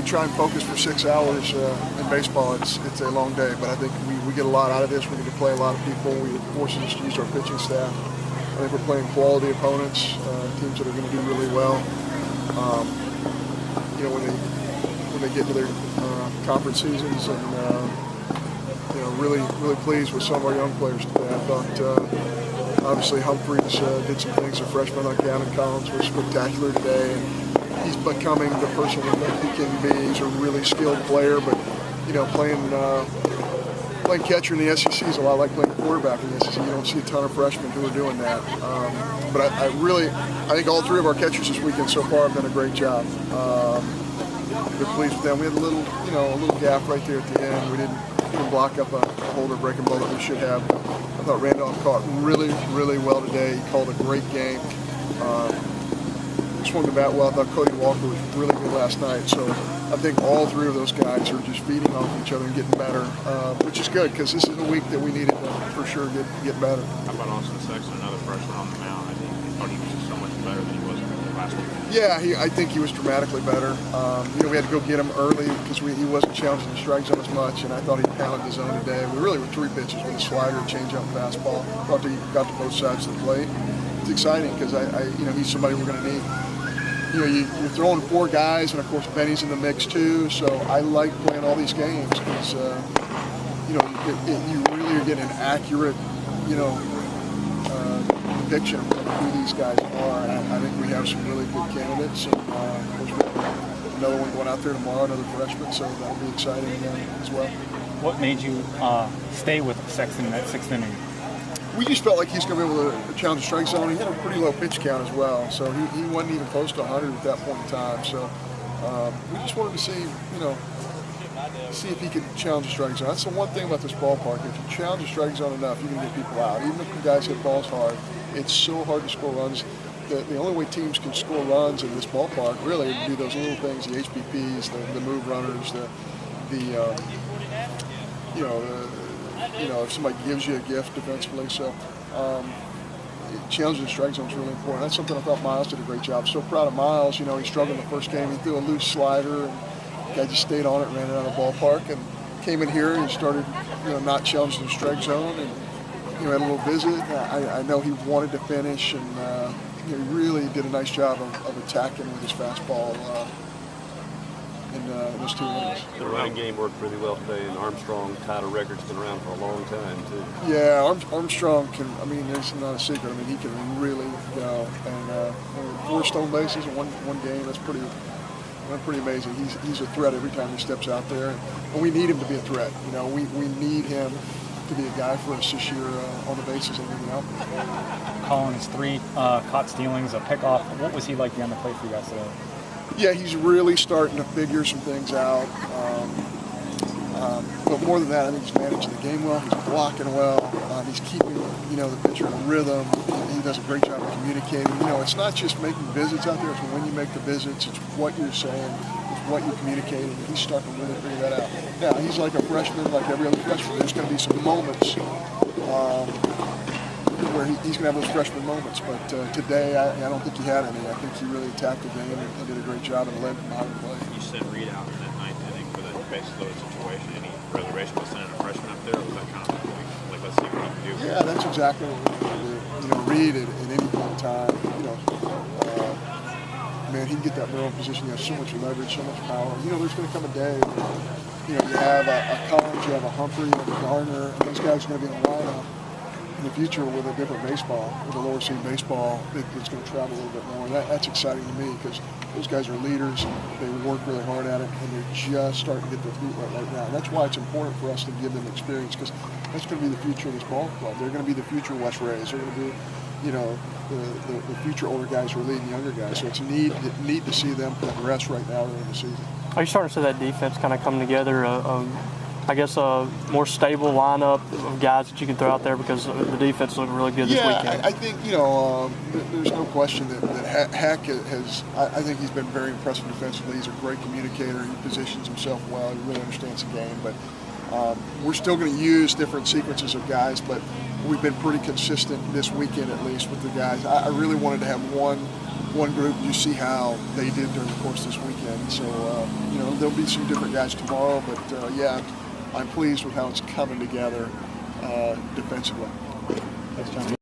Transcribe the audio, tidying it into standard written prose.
try and focus for 6 hours in baseball, it's a long day. But I think we get a lot out of this. We get to play a lot of people. It forces us to use our pitching staff. I think we're playing quality opponents, teams that are going to do really well. When they get to their conference seasons, and really pleased with some of our young players today. I thought obviously Humphreys did some things. A freshman like Gavin Collins was spectacular today, and he's becoming the person we think he can be. He's a really skilled player, but playing catcher in the SEC is a lot like playing quarterback in the SEC. You don't see a ton of freshmen who are doing that. But I think all 3 of our catchers this weekend so far have done a great job. We're pleased with them. We had a little gap right there at the end. We didn't block up a hold or breaking ball that we should have. I thought Randolph caught really well today. He called a great game. Swung the bat well. I thought Cody Walker was really good last night. So I think all 3 of those guys are just feeding off each other and getting better, which is good because this is a week that we needed to for sure get better. How about Austin Sexton, another freshman on the mound? I thought he was just so much better than he was last week. Yeah, I think he was dramatically better. We had to go get him early because he wasn't challenging the strike zone as much, and I thought he pounded the zone today. We really were 3 pitches with a slider, changeup, fastball. Thought he got to both sides of the plate. It's exciting because he's somebody we're going to need. You're throwing 4 guys, and of course Benny's in the mix too. So I like playing all these games because you really are getting an accurate depiction of who these guys are. And I think we have some really good candidates. And, of course, we have another one going out there tomorrow, another freshman, so that'll be exciting as well. What made you stay with Sexton in that 6th inning? We just felt like he's going to be able to challenge the strike zone. He had a pretty low pitch count as well, so he wasn't even close to 100 at that point in time. So we just wanted to see if he could challenge the strike zone. That's the one thing about this ballpark. If you challenge the strike zone enough, you can get people out. Even if the guys hit balls hard, it's so hard to score runs. The only way teams can score runs in this ballpark really would be those little things, the HPPs, the move runners, if somebody gives you a gift defensively. So challenging the strike zone is really important. That's something I thought Miles did a great job. So proud of Miles. He struggled in the first game. He threw a loose slider, and the guy just stayed on it, ran it out of the ballpark, and came in here and started not challenging the strike zone, and had a little visit. I know he wanted to finish, and he really did a nice job of attacking with his fastball in those 2 innings. The running game worked really well today, and Armstrong tied a record that's been around for a long time, too. Yeah, Armstrong can, it's not a secret. He can really go. And 4 stolen bases in one game, that's pretty amazing. He's a threat every time he steps out there. And we need him to be a threat. We need him to be a guy for us this year on the bases and everything else. Collins, 3 caught stealings, a pickoff. What was he like behind the plate for you guys today? Yeah, he's really starting to figure some things out. But more than that, I think he's managing the game well. He's blocking well. He's keeping, the pitcher in a rhythm. He does a great job of communicating. It's not just making visits out there. It's when you make the visits. It's what you're saying. It's what you're communicating. He's starting to really figure that out. Now, he's like a freshman, like every other freshman. There's going to be some moments where he's going to have those freshman moments. But today, I don't think he had any. I think he really attacked the game and did a great job and led from behind the plate. You sent Reed out in that 9th inning for that base loaded situation. Any reservation with sending a freshman up there? Or was that kind of like, let's see what he can do? Yeah, that's exactly what we're going to do. Reed at any point in time, man, he can get that barrel position. He has so much leverage, so much power. There's going to come a day where, you have a Collins, you have a Humphrey, you have a Garner, and those guys are going to be in the lineup in the future with a different baseball, with a lower seed baseball that's going to travel a little bit more. And that's exciting to me because those guys are leaders. They work really hard at it, and they're just starting to get their feet wet right now. And that's why it's important for us to give them experience because that's going to be the future of this ball club. They're going to be the future West Rays. They're going to be, the future older guys who are leading younger guys. So it's neat to see them progress right now in the season. Are you starting to see that defense kind of come together? I guess a more stable lineup of guys that you can throw out there because the defense looked really good this weekend. I think, there's no question that Heck has, I think he's been very impressive defensively. He's a great communicator. He positions himself well. He really understands the game. But we're still going to use different sequences of guys, but we've been pretty consistent this weekend at least with the guys. I really wanted to have one one group, you see how they did during the course of this weekend. So, you know, there'll be some different guys tomorrow, but yeah, I'm pleased with how it's coming together defensively. Thanks, John.